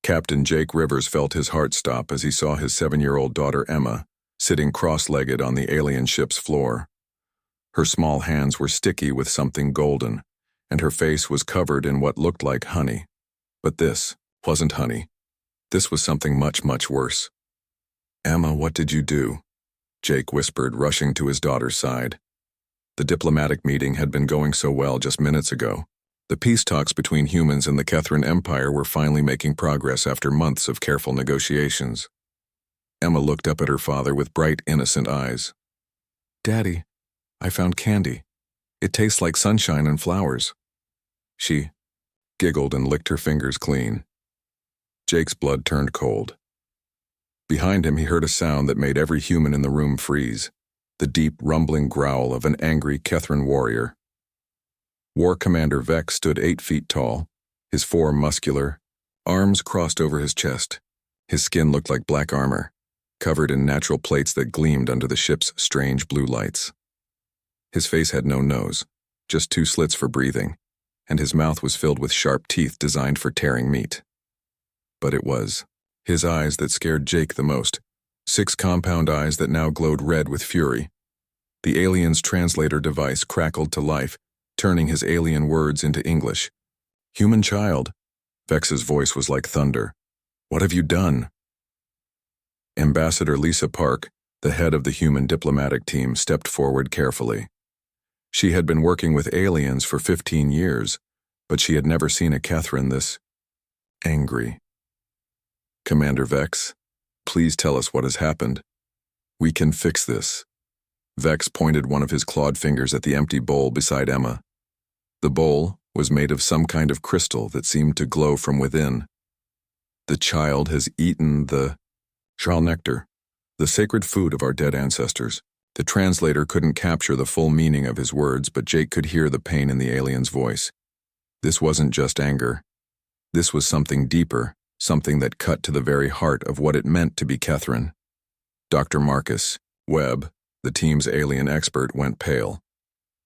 Captain Jake Rivers felt his heart stop as he saw his 7-year-old daughter Emma sitting cross-legged on the alien ship's floor. Her small hands were sticky with something golden, and her face was covered in what looked like honey. But this wasn't honey. This was something much, much worse. "Emma, what did you do?" Jake whispered, rushing to his daughter's side. The diplomatic meeting had been going so well just minutes ago. The peace talks between humans and the Kethran Empire were finally making progress after months of careful negotiations. Emma looked up at her father with bright, innocent eyes. "Daddy, I found candy. It tastes like sunshine and flowers." She giggled and licked her fingers clean. Jake's blood turned cold. Behind him, he heard a sound that made every human in the room freeze, the deep, rumbling growl of an angry Kethran warrior. War Commander Vex stood 8 feet tall, his form muscular, arms crossed over his chest. His skin looked like black armor, covered in natural plates that gleamed under the ship's strange blue lights. His face had no nose, just 2 slits for breathing, and his mouth was filled with sharp teeth designed for tearing meat. But it was his eyes that scared Jake the most, 6 compound eyes that now glowed red with fury. The alien's translator device crackled to life, turning his alien words into English. "Human child." Vex's voice was like thunder. "What have you done?" Ambassador Lisa Park, the head of the human diplomatic team, stepped forward carefully. She had been working with aliens for 15 years, but she had never seen a Kethran this angry. "Commander Vex, please tell us what has happened. We can fix this." Vex pointed one of his clawed fingers at the empty bowl beside Emma. The bowl was made of some kind of crystal that seemed to glow from within. "The child has eaten the Shral nectar, the sacred food of our dead ancestors." The translator couldn't capture the full meaning of his words, but Jake could hear the pain in the alien's voice. This wasn't just anger. This was something deeper, something that cut to the very heart of what it meant to be Kethran. Dr. Marcus Webb, the team's alien expert, went pale.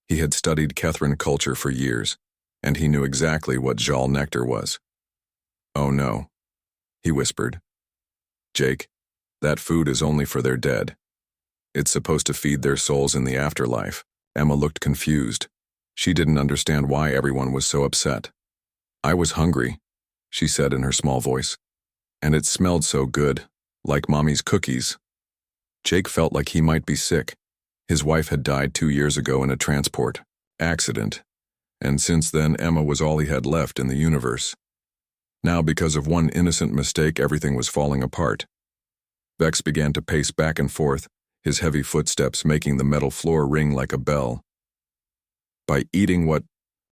He had studied Kethran culture for years, and he knew exactly what Shral nectar was. "Oh no," he whispered. "Jake, that food is only for their dead. It's supposed to feed their souls in the afterlife." Emma looked confused. She didn't understand why everyone was so upset. "I was hungry," she said in her small voice. "And it smelled so good, like Mommy's cookies." Jake felt like he might be sick. His wife had died 2 years ago in a transport accident, and since then Emma was all he had left in the universe. Now, because of one innocent mistake, everything was falling apart. Vex began to pace back and forth, his heavy footsteps making the metal floor ring like a bell. "By eating what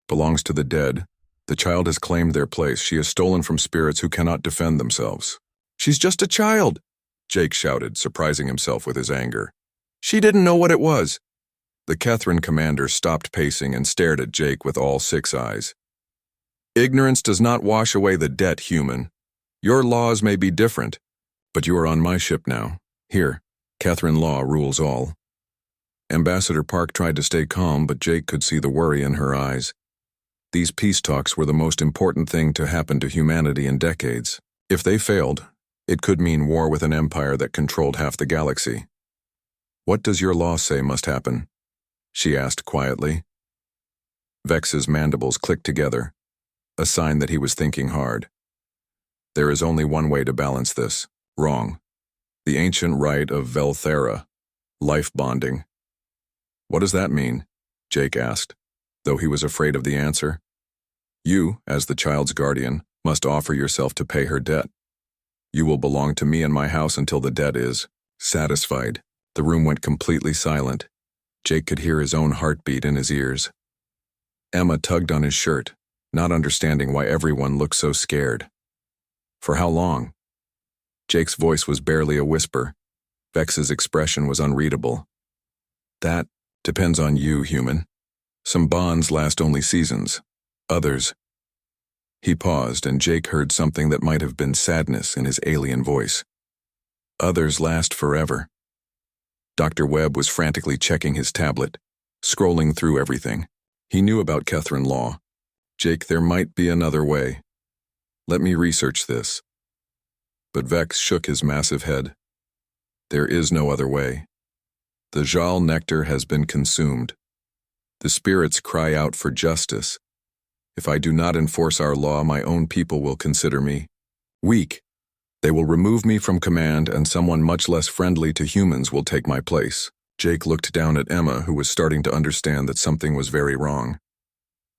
belongs to the dead, the child has claimed their place. She has stolen from spirits who cannot defend themselves." "She's just a child," Jake shouted, surprising himself with his anger. "She didn't know what it was." The Kethran commander stopped pacing and stared at Jake with all 6 eyes. "Ignorance does not wash away the debt, human. Your laws may be different, but you are on my ship now. Here, Kethran law rules all." Ambassador Park tried to stay calm, but Jake could see the worry in her eyes. These peace talks were the most important thing to happen to humanity in decades. If they failed, it could mean war with an empire that controlled half the galaxy. "What does your law say must happen?" she asked quietly. Vex's mandibles clicked together, a sign that he was thinking hard. "There is only one way to balance this. Wrong. The ancient rite of Velthera, life bonding." "What does that mean?" Jake asked, though he was afraid of the answer. "You, as the child's guardian, must offer yourself to pay her debt. You will belong to me and my house until the debt is satisfied." The room went completely silent. Jake could hear his own heartbeat in his ears. Emma tugged on his shirt, not understanding why everyone looked so scared. "For how long?" Jake's voice was barely a whisper. Vex's expression was unreadable. "That depends on you, human. Some bonds last only seasons. Others—" He paused, and Jake heard something that might have been sadness in his alien voice. "Others last forever." Dr. Webb was frantically checking his tablet, scrolling through everything. He knew about Kethran law. "Jake, there might be another way. Let me research this." but Vex shook his massive head. There is no other way. The Jal nectar has been consumed. The spirits cry out for justice. If I do not enforce our law, my own people will consider me weak. They will remove me from command, and someone much less friendly to humans will take my place. Jake looked down at Emma, who was starting to understand that something was very wrong.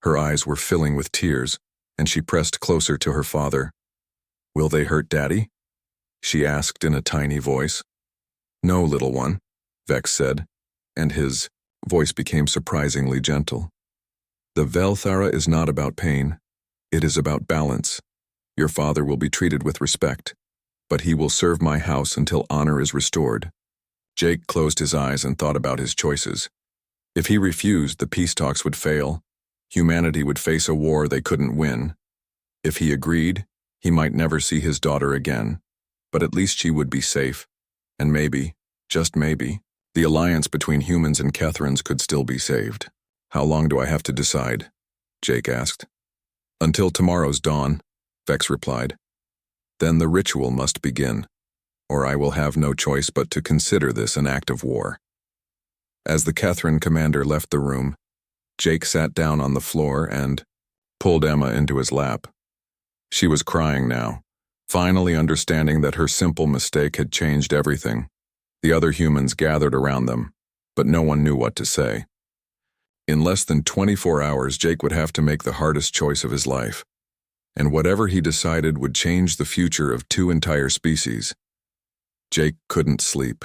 Her eyes were filling with tears, and she pressed closer to her father. Will they hurt Daddy? She asked in a tiny voice. No, little one, Vex said, and his voice became surprisingly gentle. The Velthara is not about pain. It is about balance. Your father will be treated with respect, but he will serve my house until honor is restored. Jake closed his eyes and thought about his choices. If he refused, the peace talks would fail. Humanity would face a war they couldn't win. If he agreed, he might never see his daughter again, but at least she would be safe. And maybe, just maybe, the alliance between humans and Kethrans could still be saved. How long do I have to decide? Jake asked. Until tomorrow's dawn, Vex replied. Then the ritual must begin, or I will have no choice but to consider this an act of war. As the Kethran commander left the room, Jake sat down on the floor and pulled Emma into his lap. She was crying now, finally understanding that her simple mistake had changed everything. The other humans gathered around them, but no one knew what to say. In less than 24 hours, Jake would have to make the hardest choice of his life, and whatever he decided would change the future of 2 entire species. Jake couldn't sleep.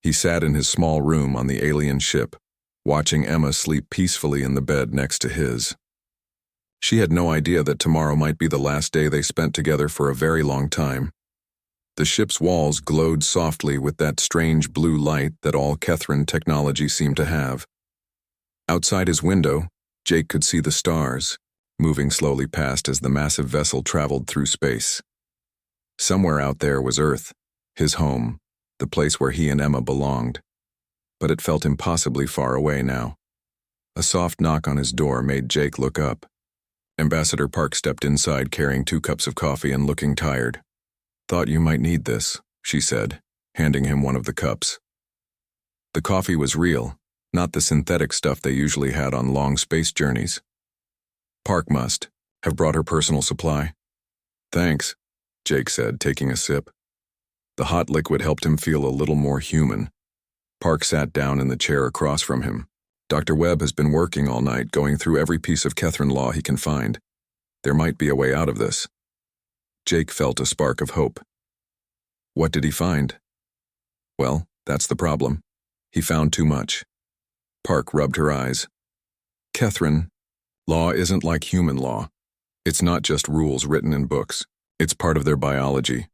He sat in his small room on the alien ship, watching Emma sleep peacefully in the bed next to his. She had no idea that tomorrow might be the last day they spent together for a very long time. The ship's walls glowed softly with that strange blue light that all Kethran technology seemed to have. Outside his window, Jake could see the stars, moving slowly past as the massive vessel traveled through space. Somewhere out there was Earth, his home, the place where he and Emma belonged. But it felt impossibly far away now. A soft knock on his door made Jake look up. Ambassador Park stepped inside carrying 2 cups of coffee and looking tired. Thought you might need this, she said, handing him one of the cups. The coffee was real, not the synthetic stuff they usually had on long space journeys. Park must have brought her personal supply. Thanks, Jake said, taking a sip. The hot liquid helped him feel a little more human. Park sat down in the chair across from him. Dr. Webb has been working all night, going through every piece of Kethran law he can find. There might be a way out of this. Jake felt a spark of hope. What did he find? Well, that's the problem. He found too much. Park rubbed her eyes. Kethran, law isn't like human law. It's not just rules written in books. It's part of their biology.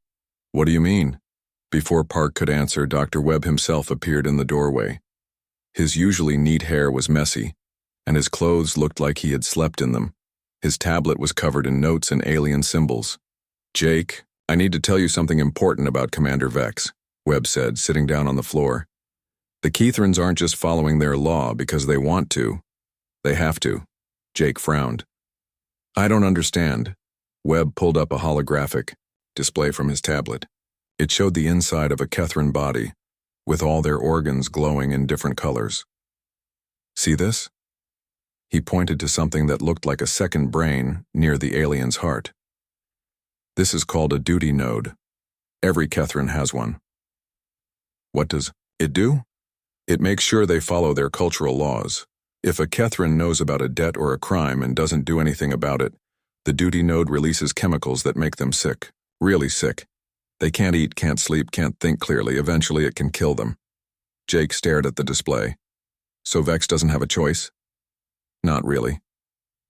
What do you mean? Before Park could answer, Dr. Webb himself appeared in the doorway. His usually neat hair was messy, and his clothes looked like he had slept in them. His tablet was covered in notes and alien symbols. Jake, I need to tell you something important about Commander Vex, Webb said, sitting down on the floor. The Kethrans aren't just following their law because they want to. They have to. Jake frowned. I don't understand. Webb pulled up a holographic display from his tablet. It showed the inside of a Kethran body, with all their organs glowing in different colors. See this? He pointed to something that looked like a second brain near the alien's heart. This is called a duty node. Every Kethran has one. What does it do? It makes sure they follow their cultural laws. If a Kethran knows about a debt or a crime and doesn't do anything about it, the duty node releases chemicals that make them sick, really sick. They can't eat, can't sleep, can't think clearly. Eventually it can kill them. Jake stared at the display. So Vex doesn't have a choice? Not really.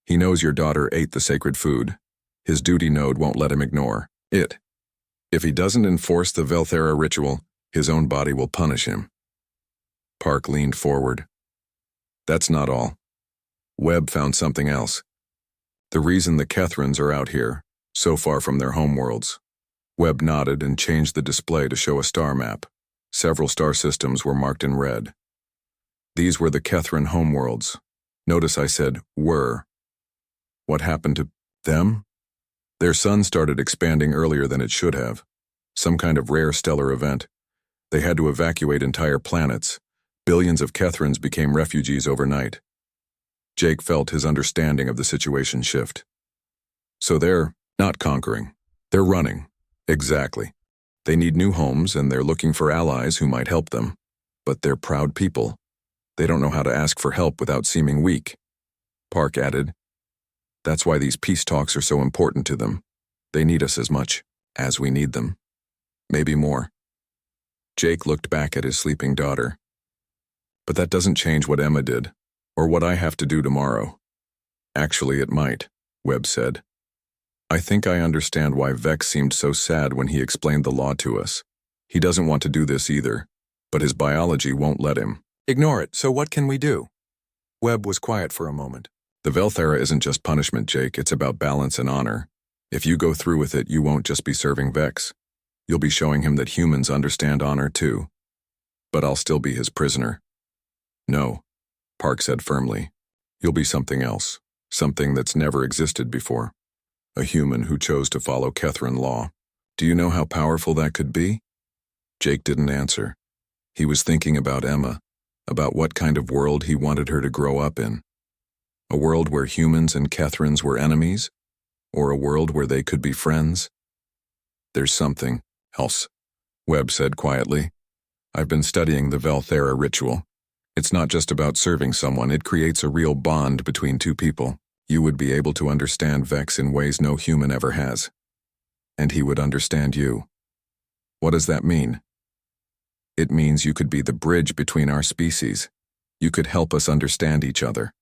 He knows your daughter ate the sacred food. His duty node won't let him ignore it. If he doesn't enforce the Velthara ritual, his own body will punish him. Park leaned forward. That's not all. Webb found something else. The reason the Kethrans are out here, so far from their homeworlds. Webb nodded and changed the display to show a star map. Several star systems were marked in red. These were the Kethran homeworlds. Notice I said were. What happened to them? Their sun started expanding earlier than it should have. Some kind of rare stellar event. They had to evacuate entire planets. Billions of Kethrans became refugees overnight. Jake felt his understanding of the situation shift. So they're not conquering. They're running. Exactly. They need new homes and they're looking for allies who might help them. But they're proud people. They don't know how to ask for help without seeming weak. Park added, "That's why these peace talks are so important to them. They need us as much as we need them. Maybe more." Jake looked back at his sleeping daughter. "But that doesn't change what Emma did, or what I have to do tomorrow." "Actually, it might," Webb said. "I think I understand why Vex seemed so sad when he explained the law to us. He doesn't want to do this either, but his biology won't let him." "Ignore it, so what can we do?" Webb was quiet for a moment. "The Velthera isn't just punishment, Jake, it's about balance and honor. If you go through with it, you won't just be serving Vex. You'll be showing him that humans understand honor too. But I'll still be his prisoner." "No," Park said firmly. "You'll be something else, something that's never existed before. A human who chose to follow Kethran law. Do you know how powerful that could be?" Jake didn't answer. He was thinking about Emma, about what kind of world he wanted her to grow up in. A world where humans and Kethrans were enemies? Or a world where they could be friends? "There's something else," Webb said quietly. "I've been studying the Velthera ritual. It's not just about serving someone, it creates a real bond between two people. You would be able to understand Vex in ways no human ever has. And he would understand you." "What does that mean?" "It means you could be the bridge between our species. You could help us understand each other."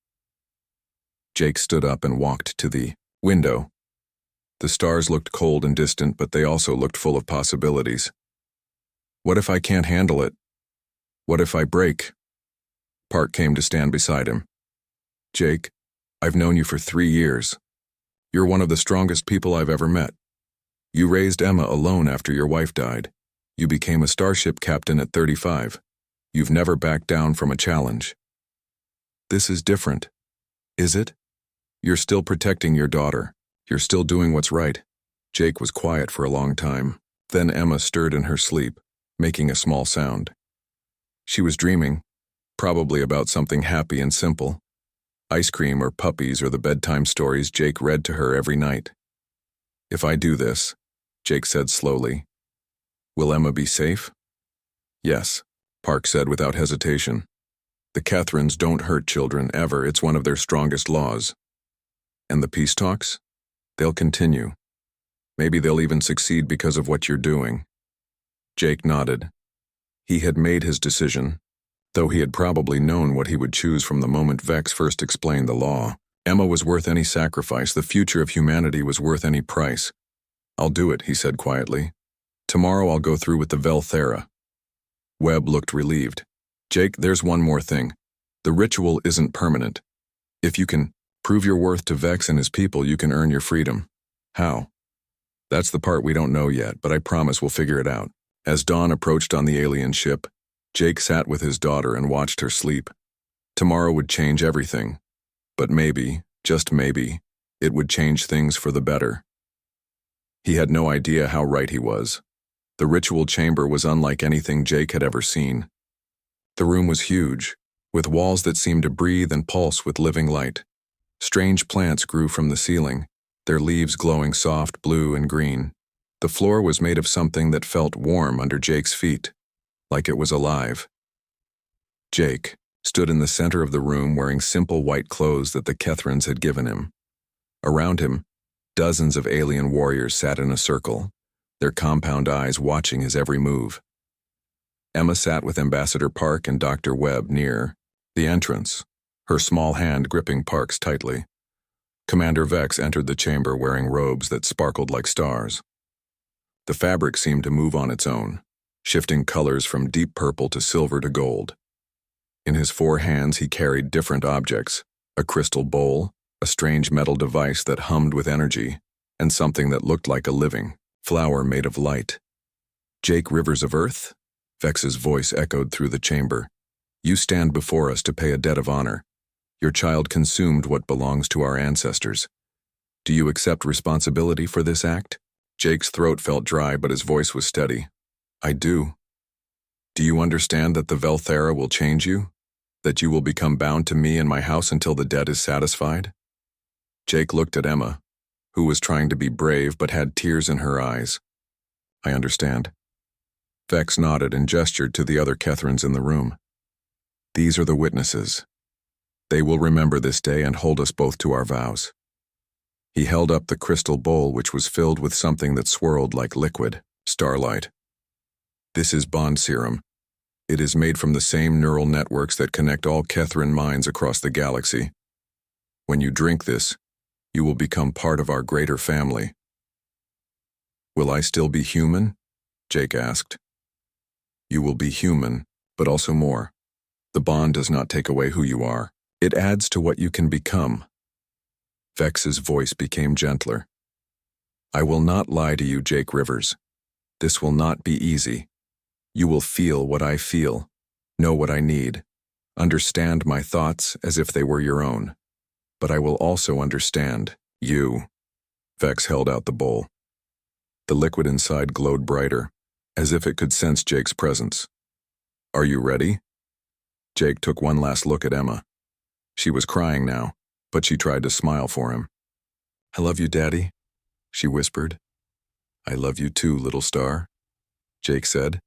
Jake stood up and walked to the window. The stars looked cold and distant, but they also looked full of possibilities. "What if I can't handle it? What if I break?" Park came to stand beside him. "Jake, I've known you for 3 years. You're one of the strongest people I've ever met. You raised Emma alone after your wife died. You became a starship captain at 35. You've never backed down from a challenge. This is different, is it? You're still protecting your daughter. You're still doing what's right." Jake was quiet for a long time. Then Emma stirred in her sleep, making a small sound. She was dreaming, probably about something happy and simple. Ice cream or puppies or the bedtime stories Jake read to her every night. "If I do this," Jake said slowly, "will Emma be safe?" "Yes," Park said without hesitation. "The Kethrans don't hurt children ever. It's one of their strongest laws." "And the peace talks? They'll continue. Maybe they'll even succeed because of what you're doing." Jake nodded. He had made his decision, though he had probably known what he would choose from the moment Vex first explained the law. Emma was worth any sacrifice. The future of humanity was worth any price. "I'll do it," he said quietly. "Tomorrow I'll go through with the Velthera." Webb looked relieved. "Jake, there's one more thing. The ritual isn't permanent. If you can prove your worth to Vex and his people, you can earn your freedom." "How?" "That's the part we don't know yet, but I promise we'll figure it out." As dawn approached on the alien ship, Jake sat with his daughter and watched her sleep. Tomorrow would change everything. But maybe, just maybe, it would change things for the better. He had no idea how right he was. The ritual chamber was unlike anything Jake had ever seen. The room was huge, with walls that seemed to breathe and pulse with living light. Strange plants grew from the ceiling, their leaves glowing soft blue and green. The floor was made of something that felt warm under Jake's feet, like it was alive. Jake stood in the center of the room wearing simple white clothes that the Kethrans had given him. Around him, dozens of alien warriors sat in a circle, their compound eyes watching his every move. Emma sat with Ambassador Park and Dr. Webb near the entrance, her small hand gripping Park's tightly. Commander Vex entered the chamber wearing robes that sparkled like stars. The fabric seemed to move on its own, shifting colors from deep purple to silver to gold. In his 4 hands he carried different objects, a crystal bowl, a strange metal device that hummed with energy, and something that looked like a living flower made of light. "Jake Rivers of Earth?" Vex's voice echoed through the chamber. "You stand before us to pay a debt of honor. Your child consumed what belongs to our ancestors. Do you accept responsibility for this act? Jake's throat felt dry, but his voice was steady. I do. Do you understand that the Velthera will change you? That you will become bound to me and my house until the debt is satisfied? Jake looked at Emma, who was trying to be brave but had tears in her eyes. I understand. Vex nodded and gestured to the other Kethrins in the room. These are the witnesses. They will remember this day and hold us both to our vows. He held up the crystal bowl, which was filled with something that swirled like liquid, starlight. This is bond serum. It is made from the same neural networks that connect all Kethrin minds across the galaxy. When you drink this, you will become part of our greater family. Will I still be human? Jake asked. You will be human, but also more. The bond does not take away who you are. It adds to what you can become. Vex's voice became gentler. I will not lie to you, Jake Rivers. This will not be easy. You will feel what I feel, know what I need, understand my thoughts as if they were your own. But I will also understand you. Vex held out the bowl. The liquid inside glowed brighter, as if it could sense Jake's presence. Are you ready? Jake took one last look at Emma. She was crying now, but she tried to smile for him. I love you, Daddy, she whispered. I love you too, little star, Jake said,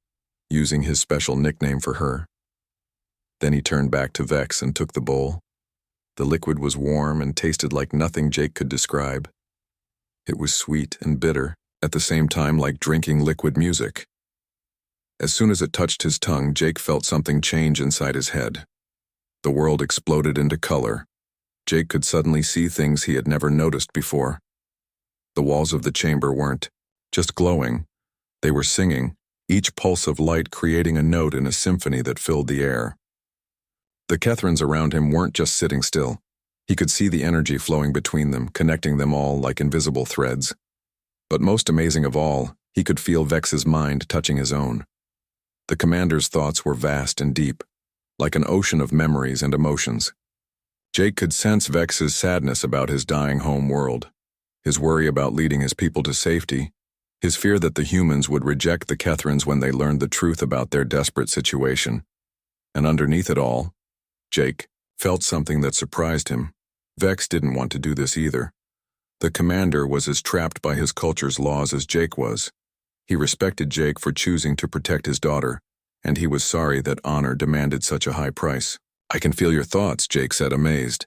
using his special nickname for her. Then he turned back to Vex and took the bowl. The liquid was warm and tasted like nothing Jake could describe. It was sweet and bitter, at the same time like drinking liquid music. As soon as it touched his tongue, Jake felt something change inside his head. The world exploded into color. Jake could suddenly see things he had never noticed before. The walls of the chamber weren't just glowing. They were singing, each pulse of light creating a note in a symphony that filled the air. The Kethrins around him weren't just sitting still. He could see the energy flowing between them, connecting them all like invisible threads. But most amazing of all, he could feel Vex's mind touching his own. The commander's thoughts were vast and deep, like an ocean of memories and emotions. Jake could sense Vex's sadness about his dying home world, his worry about leading his people to safety, his fear that the humans would reject the Kethrins when they learned the truth about their desperate situation. And underneath it all, Jake felt something that surprised him. Vex didn't want to do this either. The commander was as trapped by his culture's laws as Jake was. He respected Jake for choosing to protect his daughter, and he was sorry that honor demanded such a high price. I can feel your thoughts, Jake said, amazed.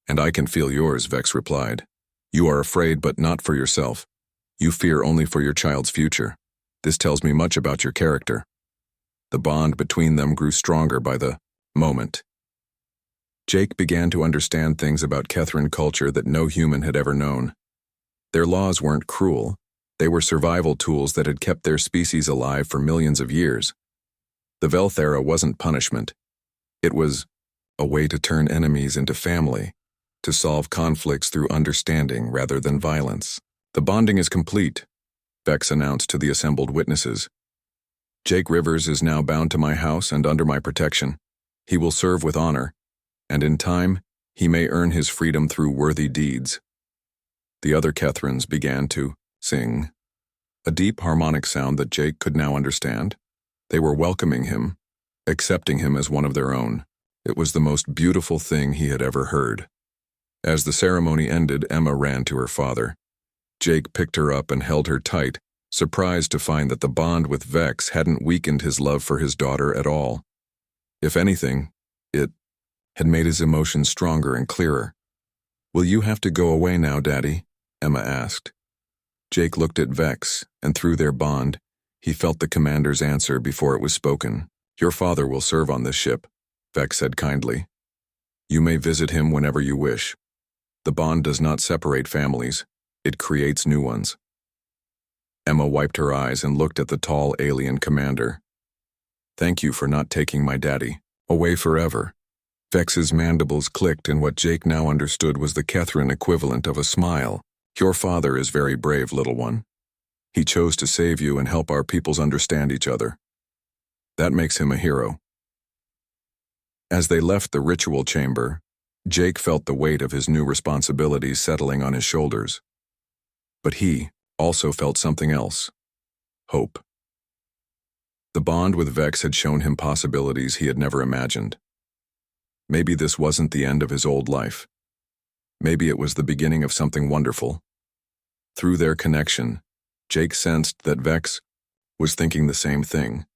And I can feel yours, Vex replied. You are afraid, but not for yourself. You fear only for your child's future. This tells me much about your character. The bond between them grew stronger by the moment. Jake began to understand things about Kethrin culture that no human had ever known. Their laws weren't cruel. They were survival tools that had kept their species alive for millions of years. The Velthera wasn't punishment. It was a way to turn enemies into family, to solve conflicts through understanding rather than violence. The bonding is complete, Vex announced to the assembled witnesses. Jake Rivers is now bound to my house and under my protection. He will serve with honor, and in time, he may earn his freedom through worthy deeds. The other Kethrins began to sing, a deep harmonic sound that Jake could now understand. They were welcoming him, accepting him as one of their own. It was the most beautiful thing he had ever heard. As the ceremony ended, Emma ran to her father. Jake picked her up and held her tight, surprised to find that the bond with Vex hadn't weakened his love for his daughter at all. If anything, it had made his emotions stronger and clearer. Will you have to go away now, Daddy? Emma asked. Jake looked at Vex, and through their bond, he felt the commander's answer before it was spoken. Your father will serve on this ship, Vex said kindly. You may visit him whenever you wish. The bond does not separate families. It creates new ones. Emma wiped her eyes and looked at the tall alien commander. Thank you for not taking my daddy away forever. Vex's mandibles clicked in what Jake now understood was the Kethrin equivalent of a smile. Your father is very brave, little one. He chose to save you and help our peoples understand each other. That makes him a hero. As they left the ritual chamber, Jake felt the weight of his new responsibilities settling on his shoulders. But he also felt something else: hope. The bond with Vex had shown him possibilities he had never imagined. Maybe this wasn't the end of his old life. Maybe it was the beginning of something wonderful. Through their connection, Jake sensed that Vex was thinking the same thing.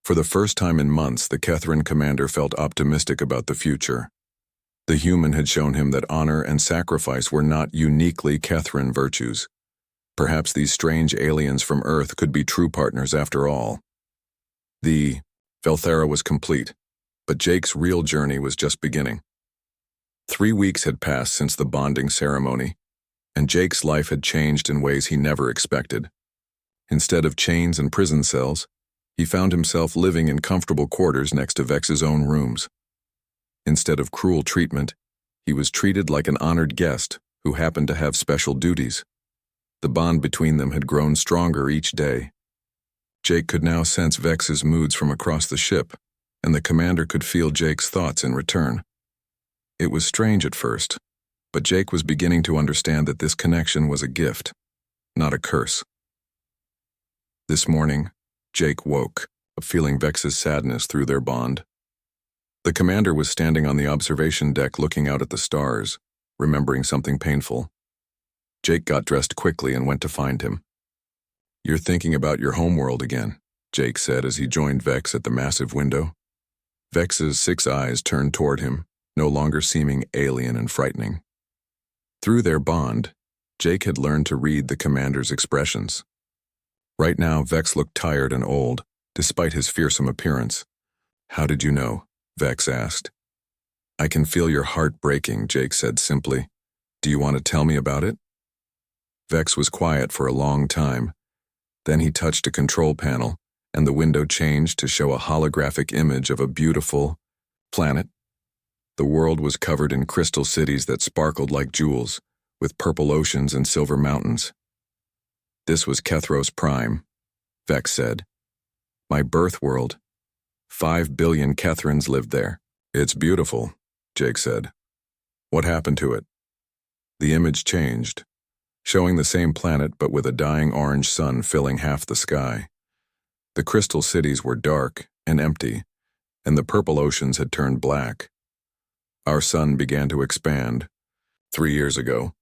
For the first time in months, the Kethrin commander felt optimistic about the future. The human had shown him that honor and sacrifice were not uniquely Kethrin virtues. Perhaps these strange aliens from Earth could be true partners after all. The Velthera was complete, but Jake's real journey was just beginning. 3 weeks had passed since the bonding ceremony, and Jake's life had changed in ways he never expected. Instead of chains and prison cells, he found himself living in comfortable quarters next to Vex's own rooms. Instead of cruel treatment, he was treated like an honored guest who happened to have special duties. The bond between them had grown stronger each day. Jake could now sense Vex's moods from across the ship, and the commander could feel Jake's thoughts in return. It was strange at first, but Jake was beginning to understand that this connection was a gift, not a curse. This morning, Jake woke up feeling Vex's sadness through their bond. The commander was standing on the observation deck looking out at the stars, remembering something painful. Jake got dressed quickly and went to find him. "You're thinking about your homeworld again," Jake said as he joined Vex at the massive window. Vex's 6 eyes turned toward him, no longer seeming alien and frightening. Through their bond, Jake had learned to read the commander's expressions. Right now, Vex looked tired and old, despite his fearsome appearance. "How did you know?" Vex asked. "I can feel your heart breaking," Jake said simply. "Do you want to tell me about it?" Vex was quiet for a long time. Then he touched a control panel, and the window changed to show a holographic image of a beautiful planet. The world was covered in crystal cities that sparkled like jewels, with purple oceans and silver mountains. "This was Kethros Prime," Vex said. "My birth world. 5 billion Kethrins lived there." "It's beautiful," Jake said. "What happened to it?" The image changed, showing the same planet but with a dying orange sun filling half the sky. The crystal cities were dark and empty, and the purple oceans had turned black. "Our sun began to expand 3 years ago,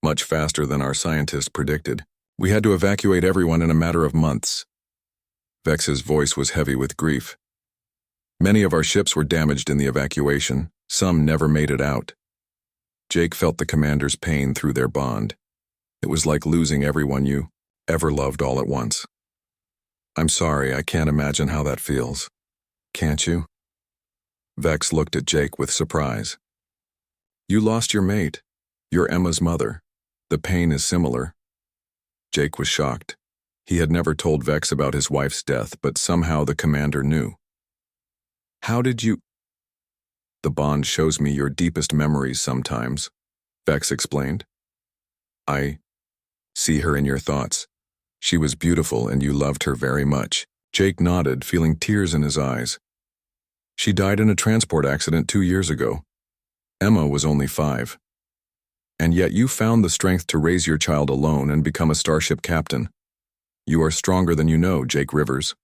much faster than our scientists predicted. We had to evacuate everyone in a matter of months." Vex's voice was heavy with grief. "Many of our ships were damaged in the evacuation. Some never made it out." Jake felt the commander's pain through their bond. It was like losing everyone you ever loved all at once. "I'm sorry, I can't imagine how that feels." "Can't you?" Vex looked at Jake with surprise. "You lost your mate. You're Emma's mother. The pain is similar." Jake was shocked. He had never told Vex about his wife's death, but somehow the commander knew. "How did you—" "The bond shows me your deepest memories sometimes," Vex explained. "I see her in your thoughts. She was beautiful and you loved her very much." Jake nodded, feeling tears in his eyes. "She died in a transport accident 2 years ago. Emma was only 5. And yet you found the strength to raise your child alone and become a starship captain. You are stronger than you know, Jake Rivers."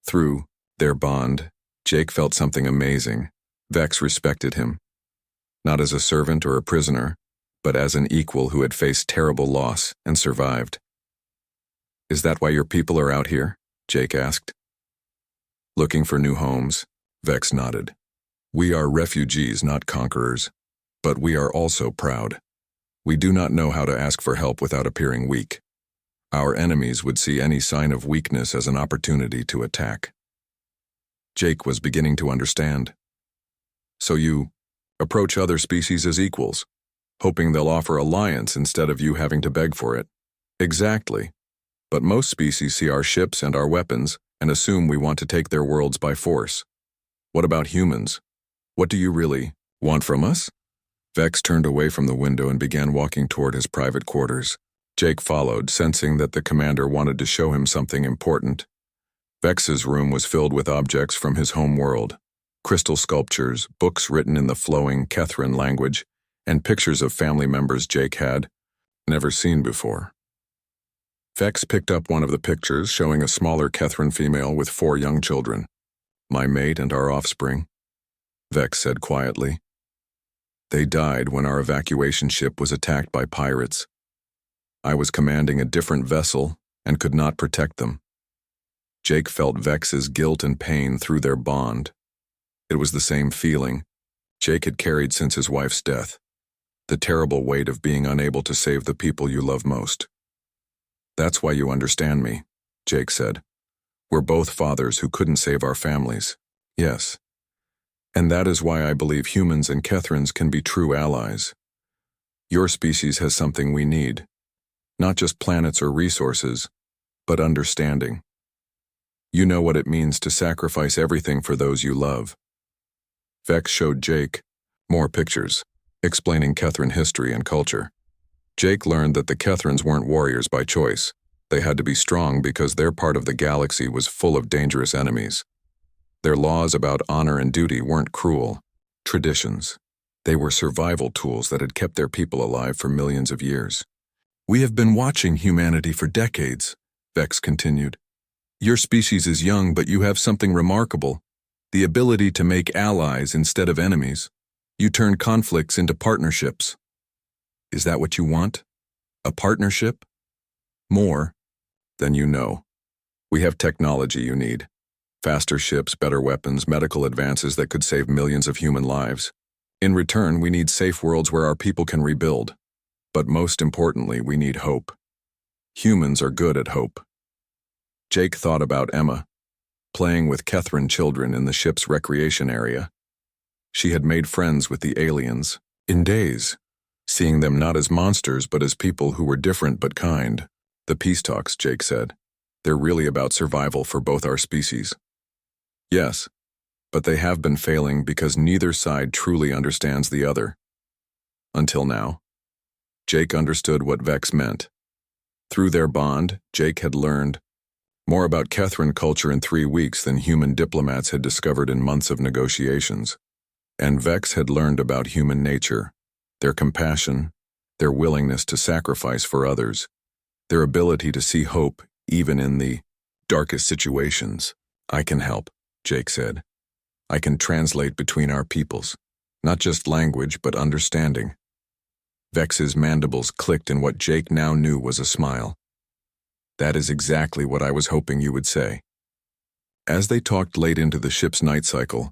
Through their bond, Jake felt something amazing. Vex respected him. Not as a servant or a prisoner, but as an equal who had faced terrible loss and survived. "Is that why your people are out here?" Jake asked. "Looking for new homes," Vex nodded. "We are refugees, not conquerors. But we are also proud. We do not know how to ask for help without appearing weak. Our enemies would see any sign of weakness as an opportunity to attack." Jake was beginning to understand. "So you approach other species as equals, hoping they'll offer alliance instead of you having to beg for it." "Exactly. But most species see our ships and our weapons and assume we want to take their worlds by force. What about humans? What do you really want from us?" Vex turned away from the window and began walking toward his private quarters. Jake followed, sensing that the commander wanted to show him something important. Vex's room was filled with objects from his home world. crystal sculptures, books written in the flowing Kethran language, and pictures of family members Jake had never seen before. Vex picked up one of the pictures showing a smaller Kethran female with 4 young children. "My mate and our offspring," Vex said quietly. "They died when our evacuation ship was attacked by pirates. I was commanding a different vessel and could not protect them." Jake felt Vex's guilt and pain through their bond. It was the same feeling Jake had carried since his wife's death, the terrible weight of being unable to save the people you love most. "That's why you understand me," Jake said. "We're both fathers who couldn't save our families." "Yes. And that is why I believe humans and Kethrans can be true allies. Your species has something we need. Not just planets or resources, but understanding. You know what it means to sacrifice everything for those you love." Vex showed Jake more pictures, explaining Kethran history and culture. Jake learned that the Kethrans weren't warriors by choice. They had to be strong because their part of the galaxy was full of dangerous enemies. Their laws about honor and duty weren't cruel traditions. They were survival tools that had kept their people alive for millions of years. "We have been watching humanity for decades," Vex continued. "Your species is young, but you have something remarkable, the ability to make allies instead of enemies. You turn conflicts into partnerships. Is that what you want? A partnership? More than you know. We have technology you need. Faster ships, better weapons, medical advances that could save millions of human lives. In return, we need safe worlds where our people can rebuild. But most importantly, we need hope. Humans are good at hope." Jake thought about Emma, playing with Kethran children in the ship's recreation area. She had made friends with the aliens in days, seeing them not as monsters but as people who were different but kind. "The peace talks," Jake said. "They're really about survival for both our species." "Yes, but they have been failing because neither side truly understands the other. Until now." Jake understood what Vex meant. Through their bond, Jake had learned more about Kethran culture in 3 weeks than human diplomats had discovered in months of negotiations. And Vex had learned about human nature, their compassion, their willingness to sacrifice for others, their ability to see hope even in the darkest situations. "I can help," Jake said. "I can translate between our peoples, not just language but understanding." Vex's mandibles clicked in what Jake now knew was a smile. "That is exactly what I was hoping you would say." As they talked late into the ship's night cycle,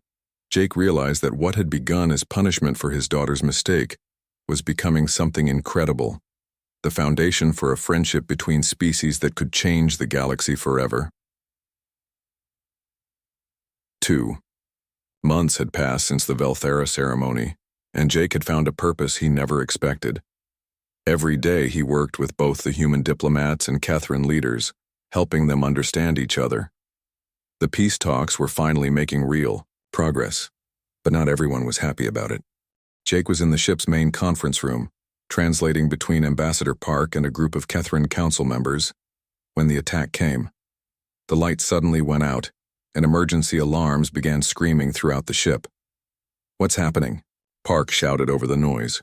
Jake realized that what had begun as punishment for his daughter's mistake was becoming something incredible, the foundation for a friendship between species that could change the galaxy forever. 2. Months had passed since the Velthera ceremony, and Jake had found a purpose he never expected. Every day he worked with both the human diplomats and Kethran leaders, helping them understand each other. The peace talks were finally making real progress, but not everyone was happy about it. Jake was in the ship's main conference room, translating between Ambassador Park and a group of Kethran council members, when the attack came. The light suddenly went out, and emergency alarms began screaming throughout the ship. "What's happening?" Park shouted over the noise.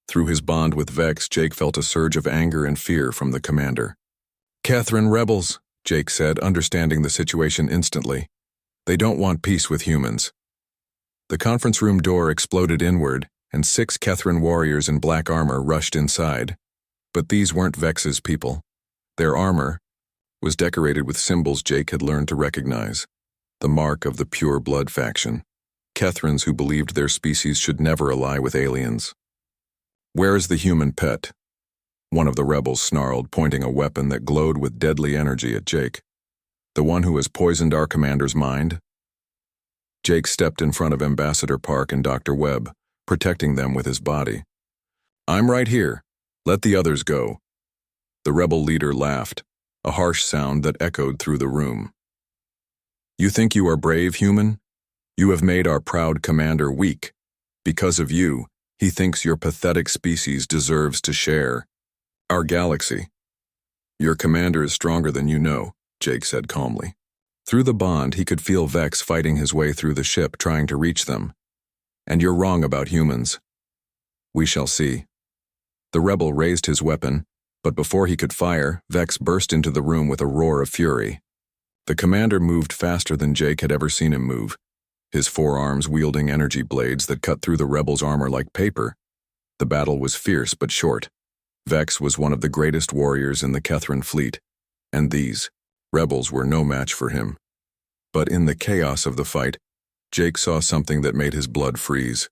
Through his bond with Vex, Jake felt a surge of anger and fear from the commander. "Kethran rebels," Jake said, understanding the situation instantly. "They don't want peace with humans." The conference room door exploded inward, and 6 Kethran warriors in black armor rushed inside. But these weren't Vex's people. Their armor was decorated with symbols Jake had learned to recognize, the mark of the pure blood faction, Kethrans who believed their species should never ally with aliens. "Where is the human pet?" one of the rebels snarled, pointing a weapon that glowed with deadly energy at Jake. "The one who has poisoned our commander's mind?" Jake stepped in front of Ambassador Park and Dr. Webb, protecting them with his body. "I'm right here. Let the others go." The rebel leader laughed, a harsh sound that echoed through the room. "You think you are brave, human? You have made our proud commander weak. Because of you, he thinks your pathetic species deserves to share our galaxy." "Your commander is stronger than you know," Jake said calmly. Through the bond, he could feel Vex fighting his way through the ship, trying to reach them. And you're wrong about humans. We shall see. The rebel raised his weapon, but before he could fire, Vex burst into the room with a roar of fury. The commander moved faster than Jake had ever seen him move, his forearms wielding energy blades that cut through the rebel's armor like paper. The battle was fierce but short. Vex was one of the greatest warriors in the Kethran fleet, and these rebels were no match for him. But in the chaos of the fight, Jake saw something that made his blood freeze.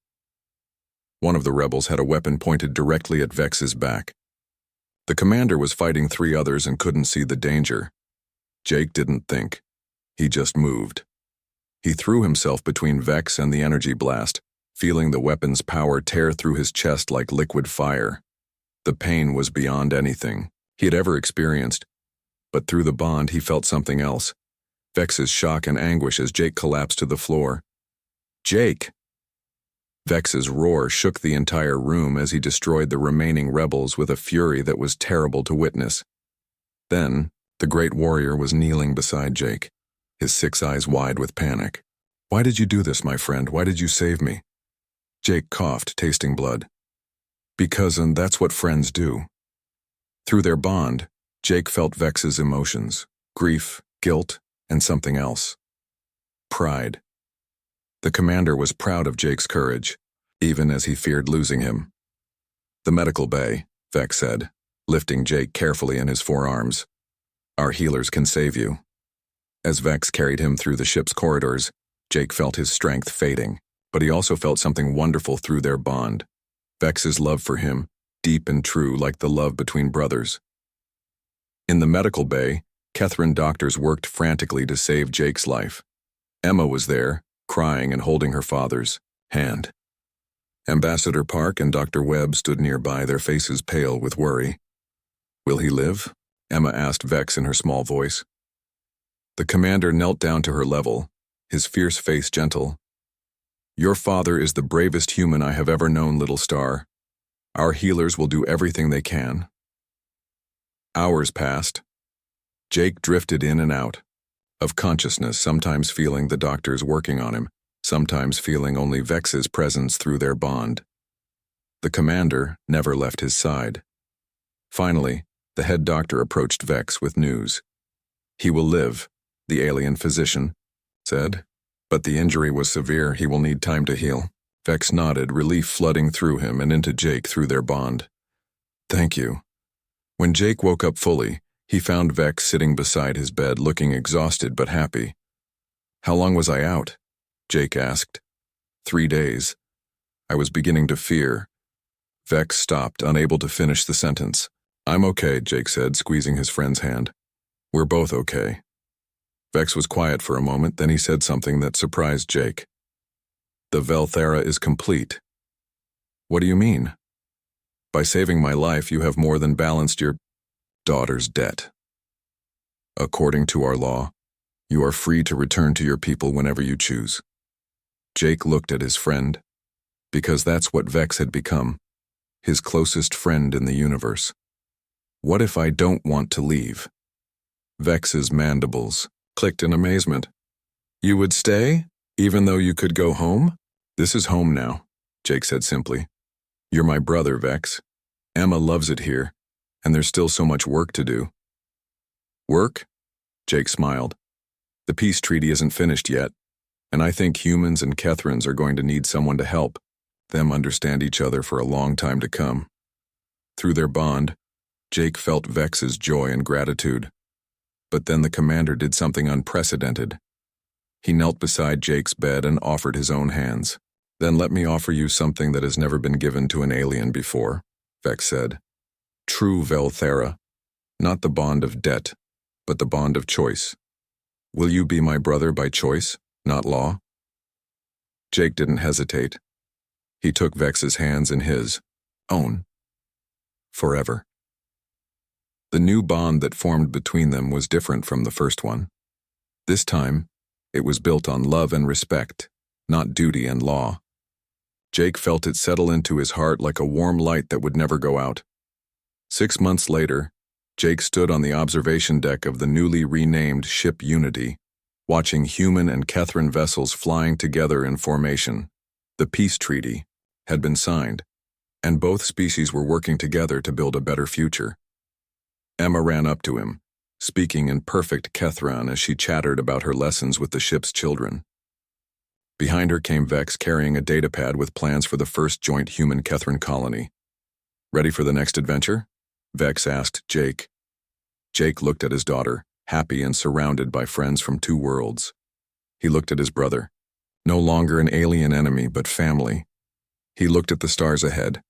One of the rebels had a weapon pointed directly at Vex's back. The commander was fighting 3 others and couldn't see the danger. Jake didn't think. He just moved. He threw himself between Vex and the energy blast, feeling the weapon's power tear through his chest like liquid fire. The pain was beyond anything he had ever experienced, but through the bond he felt something else. Vex's shock and anguish as Jake collapsed to the floor. Jake! Vex's roar shook the entire room as he destroyed the remaining rebels with a fury that was terrible to witness. Then, the great warrior was kneeling beside Jake, his 6 eyes wide with panic. Why did you do this, my friend? Why did you save me? Jake coughed, tasting blood. Because, and that's what friends do. Through their bond, Jake felt Vex's emotions, grief, guilt, and something else. Pride. The commander was proud of Jake's courage, even as he feared losing him. The medical bay, Vex said, lifting Jake carefully in his forearms. Our healers can save you. As Vex carried him through the ship's corridors, Jake felt his strength fading, but he also felt something wonderful through their bond. Vex's love for him, deep and true like the love between brothers. In the medical bay, Kethran doctors worked frantically to save Jake's life. Emma was there, crying and holding her father's hand. Ambassador Park and Dr. Webb stood nearby, their faces pale with worry. Will he live? Emma asked Vex in her small voice. The commander knelt down to her level, his fierce face gentle. Your father is the bravest human I have ever known, little star. Our healers will do everything they can. Hours passed. Jake drifted in and out of consciousness, sometimes feeling the doctors working on him, sometimes feeling only Vex's presence through their bond. The commander never left his side. Finally, the head doctor approached Vex with news. He will live, the alien physician said, but the injury was severe. He will need time to heal. Vex nodded, relief flooding through him and into Jake through their bond. Thank you. When Jake woke up fully, he found Vex sitting beside his bed, looking exhausted but happy. How long was I out? Jake asked. 3 days. I was beginning to fear. Vex stopped, unable to finish the sentence. I'm okay, Jake said, squeezing his friend's hand. We're both okay. Vex was quiet for a moment, then he said something that surprised Jake. The Velthera is complete. What do you mean? By saving my life, you have more than balanced your daughter's debt. According to our law, you are free to return to your people whenever you choose. Jake looked at his friend, because that's what Vex had become, his closest friend in the universe. What if I don't want to leave? Vex's mandibles clicked in amazement. You would stay, even though you could go home? This is home now, Jake said simply. You're my brother, Vex. Emma loves it here, and there's still so much work to do. Work? Jake smiled. The peace treaty isn't finished yet, and I think humans and Kethrans are going to need someone to help them understand each other for a long time to come. Through their bond, Jake felt Vex's joy and gratitude. But then the commander did something unprecedented. He knelt beside Jake's bed and offered his own hands. Then let me offer you something that has never been given to an alien before, Vex said. True Velthera, not the bond of debt, but the bond of choice. Will you be my brother by choice, not law? Jake didn't hesitate. He took Vex's hands in his own. Forever. The new bond that formed between them was different from the first one. This time, it was built on love and respect, not duty and law. Jake felt it settle into his heart like a warm light that would never go out. 6 months later, Jake stood on the observation deck of the newly renamed ship Unity, watching human and Kethran vessels flying together in formation. The peace treaty had been signed, and both species were working together to build a better future. Emma ran up to him, speaking in perfect Kethran as she chattered about her lessons with the ship's children. Behind her came Vex carrying a datapad with plans for the first joint human-Kethran colony. "Ready for the next adventure?" Vex asked Jake. Jake looked at his daughter, happy and surrounded by friends from two worlds. He looked at his brother. No longer an alien enemy, but family. He looked at the stars ahead,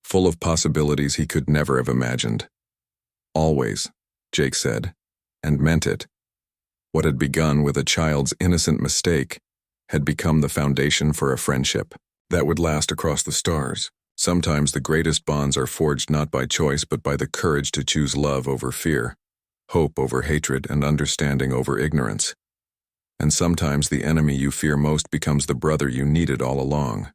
full of possibilities he could never have imagined. "Always," Jake said, and meant it. What had begun with a child's innocent mistake had become the foundation for a friendship that would last across the stars. Sometimes the greatest bonds are forged not by choice but by the courage to choose love over fear, hope over hatred, and understanding over ignorance. And sometimes the enemy you fear most becomes the brother you needed all along.